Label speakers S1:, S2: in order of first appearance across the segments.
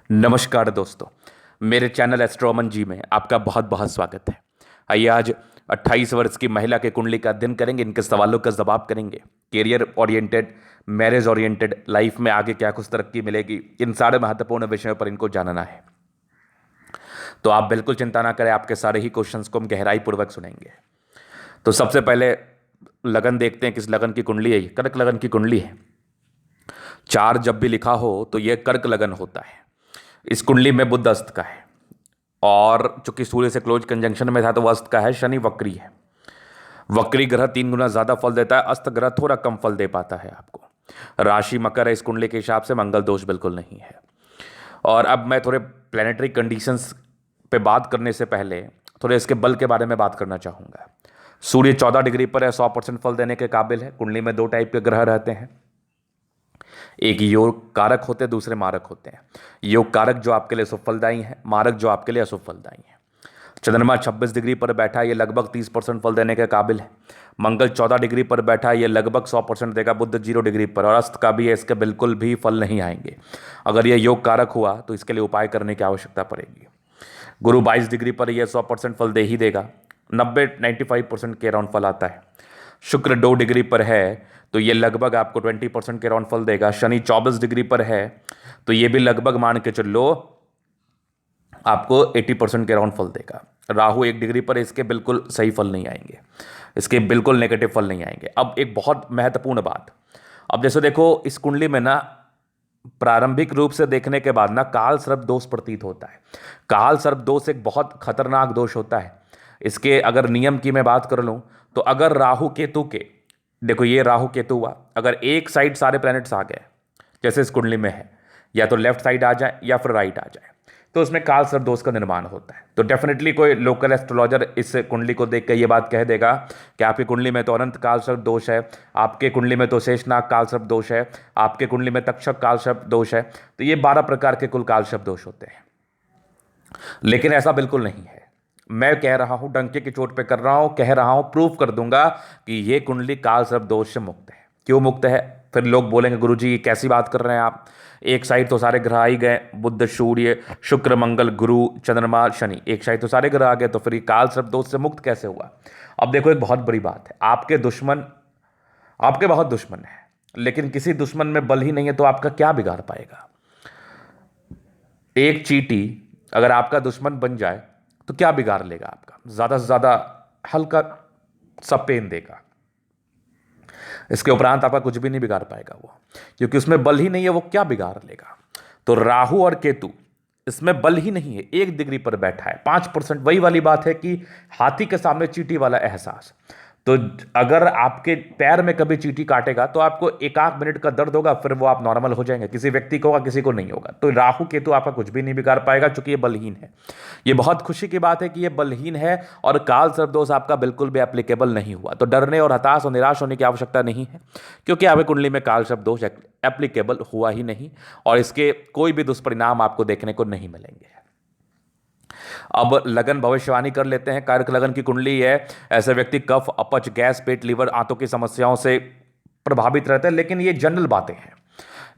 S1: नमस्कार दोस्तों, मेरे चैनल एस्ट्रोमन जी में आपका बहुत बहुत स्वागत है। आइए आज 28 वर्ष की महिला के कुंडली का अध्ययन करेंगे, इनके सवालों का जवाब करेंगे। Career oriented, marriage oriented, life में आगे क्या कुछ तरक्की मिलेगी, इन सारे महत्वपूर्ण विषयों पर इनको जानना है। तो आप बिल्कुल चिंता ना करें, आपके सारे ही क्वेश्चंस को हम गहराई पूर्वक सुनेंगे। तो सबसे पहले लगन देखते हैं, किस लगन की कुंडली है। ये कर्क लगन की कुंडली है। 4 जब भी लिखा हो तो यह कर्क लगन होता है। इस कुंडली में बुध अस्त का है, और चूंकि सूर्य से क्लोज कंजंक्शन में था तो वह अस्त का है। शनि वक्री है। वक्री ग्रह 3 गुना ज्यादा फल देता है, अस्त ग्रह थोड़ा कम फल दे पाता है आपको। राशि मकर है। इस कुंडली के हिसाब से मंगल दोष बिल्कुल नहीं है। और अब मैं थोड़े प्लेनेटरी कंडीशंस पे बात करने से पहले थोड़े इसके बल के बारे में बात करना चाहूंगा। सूर्य 14 डिग्री पर है, 100% फल देने के काबिल है। कुंडली में 2 टाइप के ग्रह रहते हैं, एक योग कारक होते हैं, दूसरे मारक होते हैं। योग कारक जो आपके लिए शुभ फलदायी है, मारक जो आपके लिए अशुभ फलदायी है। चंद्रमा 26 डिग्री पर बैठा है, ये लगभग 30% फल देने के काबिल है। मंगल 14 डिग्री पर बैठा है, ये लगभग 100% देगा। बुध 0 डिग्री पर और अस्त का भी है, इसके बिल्कुल भी फल नहीं आएंगे। अगर ये योग कारक हुआ तो इसके लिए उपाय करने की आवश्यकता पड़ेगी। गुरु 22 डिग्री पर यह 100% फल दे ही देगा, 95% के अराउंड फल आता है। शुक्र 2 डिग्री पर है तो ये लगभग आपको 20% के अराउंड फल देगा। शनि 24 डिग्री पर है तो ये भी लगभग मान के चलो आपको 80% के अराउंड फल देगा। राहु 1 डिग्री पर, इसके बिल्कुल सही फल नहीं आएंगे, इसके बिल्कुल नेगेटिव फल नहीं आएंगे। अब एक बहुत महत्वपूर्ण बात, अब जैसे देखो इस कुंडली में ना प्रारंभिक रूप से देखने के बाद ना काल सर्प दोष प्रतीत होता है। काल सर्प दोष एक बहुत खतरनाक दोष होता है। इसके अगर नियम की मैं बात कर लूं तो अगर राहु केतु के, देखो ये राहु केतु हुआ, अगर एक साइड सारे प्लैनेट्स आ गए जैसे इस कुंडली में है, या तो लेफ्ट साइड आ जाए या फिर राइट आ जाए, तो उसमें काल सर्प दोष का निर्माण होता है। तो डेफिनेटली कोई लोकल एस्ट्रोलॉजर इस कुंडली को देख कर ये बात कह देगा कि आपकी कुंडली में तो अनंत काल सर्प दोष है, आपके कुंडली में तो शेषनाग काल सर्प दोष है, आपके कुंडली में तक्षक काल सर्प दोष है। तो ये 12 प्रकार के कुल काल सर्प दोष होते हैं, लेकिन ऐसा बिल्कुल नहीं है। मैं कह रहा हूं, डंके की चोट पे कर रहा हूं, कह रहा हूं, प्रूफ कर दूंगा कि ये कुंडली काल सर्प दोष से मुक्त है। क्यों मुक्त है? फिर लोग बोलेंगे गुरुजी ये कैसी बात कर रहे हैं आप, एक साइड तो सारे ग्रह आ ही गए, बुध सूर्य शुक्र मंगल गुरु चंद्रमा शनि, एक साइड तो सारे ग्रह आ गए, तो फिर ये काल सर्प दोष से मुक्त कैसे हुआ? अब देखो एक बहुत बड़ी बात है, आपके दुश्मन, आपके बहुत दुश्मन है, लेकिन किसी दुश्मन में बल ही नहीं है तो आपका क्या बिगाड़ पाएगा? एक चींटी अगर आपका दुश्मन बन जाए तो क्या बिगाड़ लेगा आपका? ज्यादा से ज्यादा हल्का सा पेन देगा, इसके उपरांत आपका कुछ भी नहीं बिगाड़ पाएगा वो, क्योंकि उसमें बल ही नहीं है, वो क्या बिगाड़ लेगा? तो राहु और केतु, इसमें बल ही नहीं है, 1 डिग्री पर बैठा है, 5%। वही वाली बात है कि हाथी के सामने चींटी वाला एहसास। तो अगर आपके पैर में कभी चींटी काटेगा तो आपको 1-8 मिनट का दर्द होगा, फिर वो आप नॉर्मल हो जाएंगे। किसी व्यक्ति को होगा, किसी को नहीं होगा। तो राहु केतु आपका कुछ भी नहीं बिगाड़ पाएगा, क्योंकि ये बलहीन है। ये बहुत खुशी की बात है कि ये बलहीन है और काल सर्प दोष आपका बिल्कुल भी एप्लीकेबल नहीं हुआ। तो डरने और हताश और निराश होने की आवश्यकता नहीं है, क्योंकि आपकी कुंडली में काल सर्प दोष एप्लीकेबल हुआ ही नहीं, और इसके कोई भी दुष्परिणाम आपको देखने को नहीं मिलेंगे। अब लगन भविष्यवाणी कर लेते हैं। कर्क लगन की कुंडली है। ऐसे व्यक्ति कफ, अपच, गैस, पेट, लीवर, आंतों की समस्याओं से प्रभावित रहते हैं, लेकिन ये जनरल बातें हैं,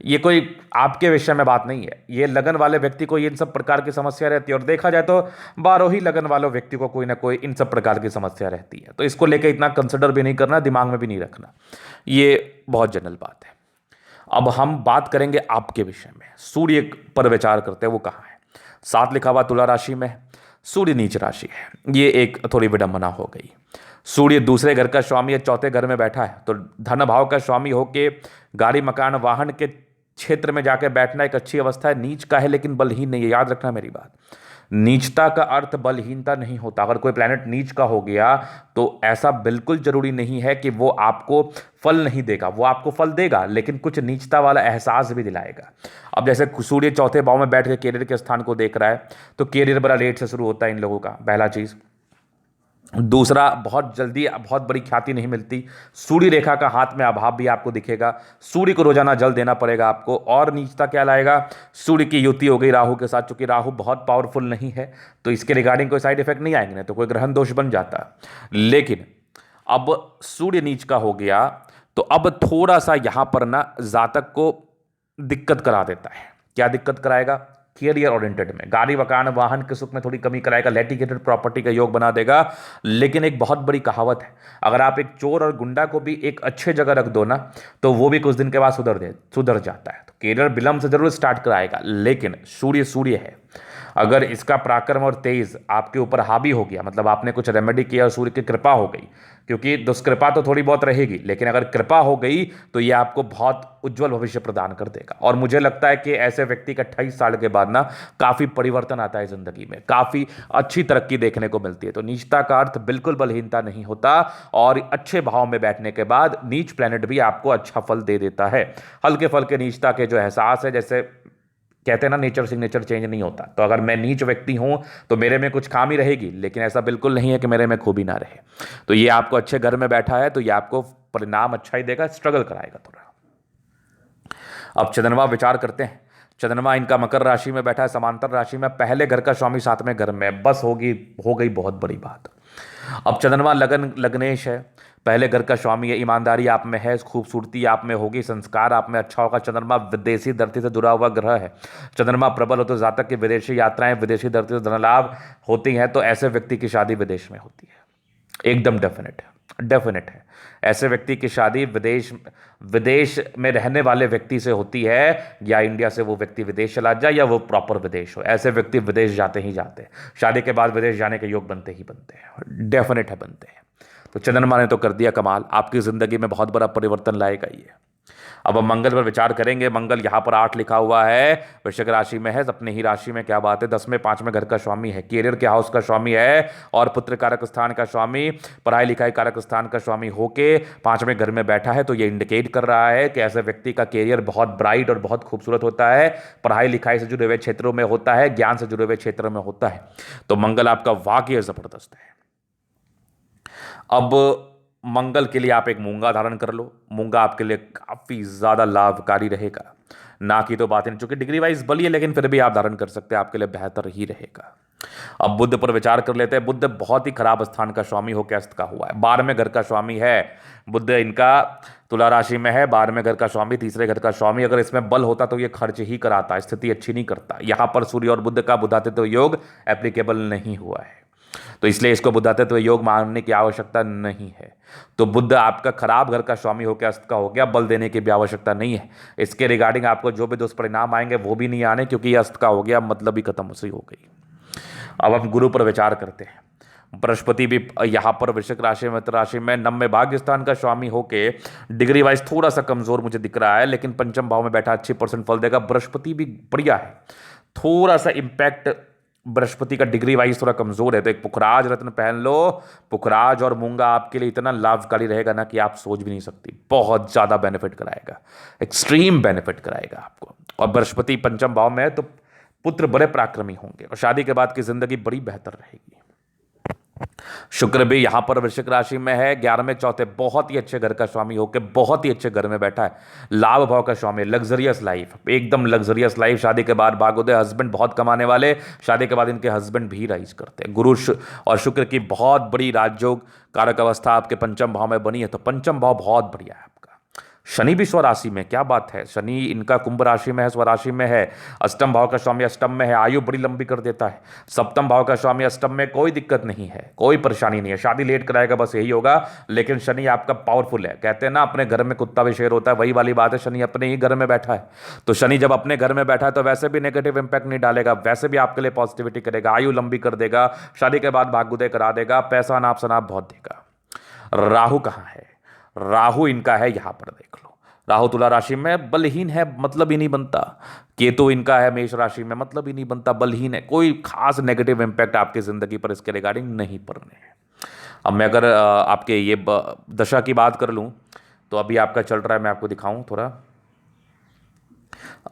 S1: ये कोई आपके विषय में बात नहीं है। ये लगन वाले व्यक्ति को इन सब प्रकार की समस्या रहती है, और देखा जाए तो 12 ही लगन वाले व्यक्ति को कोई ना कोई इन सब प्रकार की समस्या रहती है। तो इसको लेकर इतना कंसिडर भी नहीं करना, दिमाग में भी नहीं रखना, ये बहुत जनरल बात है। अब हम बात करेंगे आपके विषय में। सूर्य पर विचार करते हैं, वो कहाँ है? 7 लिखा हुआ तुला राशि में, सूर्य नीच राशि है। ये एक थोड़ी विडंबना हो गई। सूर्य दूसरे घर का स्वामी है, चौथे घर में बैठा है, तो धन भाव का स्वामी होके गाड़ी मकान वाहन के क्षेत्र में जाकर बैठना एक अच्छी अवस्था है। नीच का है लेकिन बलहीन नहीं है, याद रखना मेरी बात। नीचता का अर्थ बलहीनता नहीं होता। अगर कोई प्लैनेट नीच का हो गया तो ऐसा बिल्कुल जरूरी नहीं है कि वो आपको फल नहीं देगा, वो आपको फल देगा, लेकिन कुछ नीचता वाला एहसास भी दिलाएगा। अब जैसे सूर्य चौथे भाव में बैठ के कैरियर के स्थान को देख रहा है, तो कैरियर बड़ा लेट से शुरू होता है इन लोगों का, पहला चीज। दूसरा, बहुत जल्दी बहुत बड़ी ख्याति नहीं मिलती। सूर्य रेखा का हाथ में अभाव भी आपको दिखेगा। सूर्य को रोजाना जल देना पड़ेगा आपको। और नीचता क्या लाएगा? सूर्य की युति हो गई राहु के साथ, चूंकि राहु बहुत पावरफुल नहीं है तो इसके रिगार्डिंग कोई साइड इफेक्ट नहीं आएंगे, नहीं तो कोई ग्रहण दोष बन जाता। लेकिन अब सूर्य नीच का हो गया तो अब थोड़ा सा यहां पर ना जातक को दिक्कत करा देता है। क्या दिक्कत कराएगा? कैरियर ओरिएंटेड में। गाड़ी मकान वाहन के सुख में थोड़ी कमी कराएगा, लिटिगेटेड प्रॉपर्टी का योग बना देगा। लेकिन एक बहुत बड़ी कहावत है, अगर आप एक चोर और गुंडा को भी एक अच्छे जगह रख दो ना, तो वो भी कुछ दिन के बाद सुधर जाता है। तो कैरियर विलंब से जरूर स्टार्ट कराएगा, लेकिन सूर्य सूर्य है, अगर इसका पराक्रम और तेज आपके ऊपर हावी हो गया, मतलब आपने कुछ रेमेडी किया और सूर्य की कृपा हो गई, क्योंकि दुष्कृपा तो थोड़ी बहुत रहेगी, लेकिन अगर कृपा हो गई तो ये आपको बहुत उज्जवल भविष्य प्रदान कर देगा। और मुझे लगता है कि ऐसे व्यक्ति का 28 साल के बाद ना काफी परिवर्तन आता है जिंदगी में, काफी अच्छी तरक्की देखने को मिलती है। तो नीचता का अर्थ बिल्कुल बलहीनता नहीं होता, और अच्छे भाव में बैठने के बाद नीच प्लेनेट भी आपको अच्छा फल दे देता है। हल्के फल्के नीचता के जो एहसास है, जैसे कहते हैं ना, नेचर सिग्नेचर चेंज नहीं होता, तो अगर मैं नीच व्यक्ति हूं तो मेरे में कुछ खामी रहेगी, लेकिन ऐसा बिल्कुल नहीं है कि मेरे में खूबी ना रहे। तो ये आपको अच्छे घर में बैठा है, तो ये आपको परिणाम अच्छा ही देगा, स्ट्रगल कराएगा थोड़ा। अब चंद्रमा विचार करते हैं। चंद्रमा इनका मकर राशि में बैठा है, समांतर राशि में, पहले घर का स्वामी 7वें घर में, बस हो गई बहुत बड़ी बात। अब चंद्रमा लग्नेश है, पहले घर का स्वामी है, ईमानदारी आप में है, खूबसूरती आप में होगी, संस्कार आप में अच्छा होगा। चंद्रमा विदेशी धरती से जुड़ा हुआ ग्रह है। चंद्रमा प्रबल हो तो जातक की विदेशी यात्राएं, विदेशी धरती से धन लाभ होती हैं, तो ऐसे व्यक्ति की शादी विदेश में होती है, एकदम डेफिनेट है। ऐसे व्यक्ति की शादी विदेश में रहने वाले व्यक्ति से होती है, या इंडिया से वो व्यक्ति विदेश चला जाए, या वो प्रॉपर विदेश हो, ऐसे व्यक्ति विदेश जाते ही जाते हैं। शादी के बाद विदेश जाने के योग बनते ही बनते हैं, डेफिनेट है, बनते हैं। तो चंद्रमा ने तो कर दिया कमाल, आपकी जिंदगी में बहुत बड़ा परिवर्तन लाएगा ये। अब हम मंगल पर विचार करेंगे। मंगल यहाँ पर 8 लिखा हुआ है, वृश्चिक राशि में है, अपने ही राशि में, क्या बात है, 10वें 5वें घर का स्वामी है, कैरियर के हाउस का स्वामी है, और पुत्र कारक स्थान का स्वामी, पढ़ाई लिखाई कारक स्थान का स्वामी होके 5वें घर में बैठा है। तो ये इंडिकेट कर रहा है कि ऐसे व्यक्ति का कैरियर बहुत ब्राइट और बहुत खूबसूरत होता है, पढ़ाई लिखाई से जुड़े हुए क्षेत्रों में होता है, ज्ञान से जुड़े हुए क्षेत्रों में होता है। तो मंगल आपका वाकई जबरदस्त है। अब मंगल के लिए आप एक मूंगा धारण कर लो, मूंगा आपके लिए काफी ज्यादा लाभकारी रहेगा। ना की तो बात नहीं, चूंकि डिग्री वाइज बली है, लेकिन फिर भी आप धारण कर सकते हैं, आपके लिए बेहतर ही रहेगा। अब बुध पर विचार कर लेते हैं। बुध बहुत ही खराब स्थान का स्वामी होकर अस्त का हुआ है, 12वें घर का स्वामी है बुध, इनका तुला राशि में है, 12वें घर का स्वामी, तीसरे घर का स्वामी। अगर इसमें बल होता तो ये खर्च ही कराता, स्थिति अच्छी नहीं करता। यहां पर सूर्य और बुध का बुधातित्व योग एप्लीकेबल नहीं हुआ है, तो इसलिए इसको बुधातित्व योग मानने की आवश्यकता नहीं है। तो बुध आपका खराब घर का स्वामी होकर अस्त का हो गया, बल देने की भी आवश्यकता नहीं है। इसके रिगार्डिंग आपको जो भी दुष्परिणाम आएंगे वो भी नहीं आने, क्योंकि अस्त का हो गया, मतलब ही खत्म उसी हो गई। अब हम गुरु पर विचार करते हैं। बृहस्पति भी यहाँ पर वृश्चिक राशि में, मित्र राशि में, नवमे भाग्य स्थान का स्वामी होके डिग्री वाइज थोड़ा सा कमजोर मुझे दिख रहा है, लेकिन पंचम भाव में बैठा अच्छी % फल देगा। बृहस्पति भी बढ़िया है, थोड़ा सा इंपैक्ट बृहस्पति का डिग्री वाइज थोड़ा कमजोर है, तो एक पुखराज रत्न पहन लो। पुखराज और मूंगा आपके लिए इतना लाभकारी रहेगा ना कि आप सोच भी नहीं सकती, बहुत ज्यादा बेनिफिट कराएगा, एक्सट्रीम बेनिफिट कराएगा आपको। और बृहस्पति पंचम भाव में है, तो पुत्र बड़े पराक्रमी होंगे, और शादी के बाद की जिंदगी बड़ी बेहतर रहेगी। शुक्र भी यहां पर वृश्चिक राशि में है, 11वें चौथे, बहुत ही अच्छे घर का स्वामी होकर बहुत ही अच्छे घर में बैठा है, लाभ भाव का स्वामी, लग्जरियस लाइफ, एकदम लग्जरियस लाइफ। शादी के बाद भाग्योदय, हस्बैंड बहुत कमाने वाले, शादी के बाद इनके हस्बैंड भी राइज करते हैं। गुरु और शुक्र की बहुत बड़ी राजयोग कारक अवस्था आपके पंचम भाव में बनी है, तो पंचम भाव बहुत बढ़िया है। शनि भी स्वराशि में, क्या बात है, शनि इनका कुंभ राशि में है, स्वराशि में है, अष्टम भाव का स्वामी अष्टम में है, आयु बड़ी लंबी कर देता है। सप्तम भाव का स्वामी अष्टम में, कोई दिक्कत नहीं है, कोई परेशानी नहीं है, शादी लेट कराएगा, बस यही होगा। लेकिन शनि आपका पावरफुल है, कहते हैं ना अपने घर में कुत्ता भी शेर होता है, वही वाली बात है, शनि अपने ही घर में बैठा है। तो शनि जब अपने घर में बैठा है तो वैसे भी नेगेटिव इंपैक्ट नहीं डालेगा, वैसे भी आपके लिए पॉजिटिविटी करेगा, आयु लंबी कर देगा, शादी के बाद भाग्योदय करा देगा, पैसा नाप शनाप बहुत देगा। राहु कहाँ है, राहु इनका है यहां पर, देख लो, राहु तुला राशि में, बलहीन है, मतलब ही नहीं बनता। केतु इनका है मेष राशि में, मतलब ही नहीं बनता, बलहीन है, कोई खास नेगेटिव इंपैक्ट आपकी जिंदगी पर इसके रिगार्डिंग नहीं पड़ने हैं। अब मैं अगर आपके ये दशा की बात कर लूं, तो अभी आपका चल रहा है, मैं आपको दिखाऊं थोड़ा।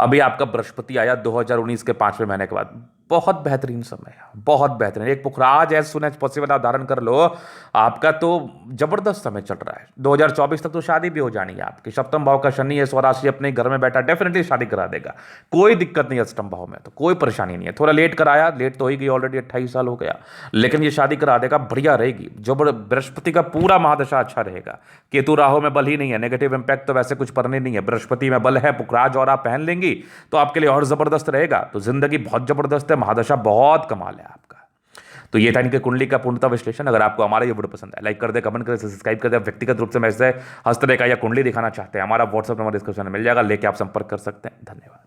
S1: अभी आपका बृहस्पति आया 2019 के 5वें महीने के बाद, बहुत बेहतरीन समय है, बहुत बेहतरीन। एक पुखराज एज सुन एज पॉसिबल आप धारण कर लो, आपका तो जबरदस्त समय चल रहा है। 2024 तक तो शादी भी हो जानी है आपकी। सप्तम भाव का शनि है, स्वराशि अपने घर में बैठा, डेफिनेटली शादी करा देगा, कोई दिक्कत नहीं है। अष्टम भाव में तो कोई परेशानी नहीं है, थोड़ा लेट कराया, लेट तो हो ही गई, ऑलरेडी 28 साल हो गया, लेकिन ये शादी करा देगा, बढ़िया रहेगी। जो बृहस्पति का पूरा महादशा अच्छा रहेगा। केतु राहु में बल ही नहीं है, नेगेटिव इंपैक्ट तो वैसे कुछ पड़ने नहीं है। बृहस्पति में बल है, पुखराज और आप पहन लेंगी, होगी तो आपके लिए और ज़बरदस्त रहेगा। तो ज़िंदगी बहुत ज़बरदस्त है, महादशा बहुत कमाल है आपका। तो ये था इनके कुंडली का पूर्णतः विश्लेषण। अगर आपको हमारा ये वीडियो पसंद है, लाइक कर दे, कमेंट कर दे, सब्सक्राइब कर दे। व्यक्तिगत रूप से मैसेज हस्त रेखा या कुंडली दिखाना चाहते हैं, हमारा व्हाट्सअप नंबर डिस्क्रिप्शन में मिल जाएगा, लेके आप संपर्क कर सकते हैं। धन्यवाद।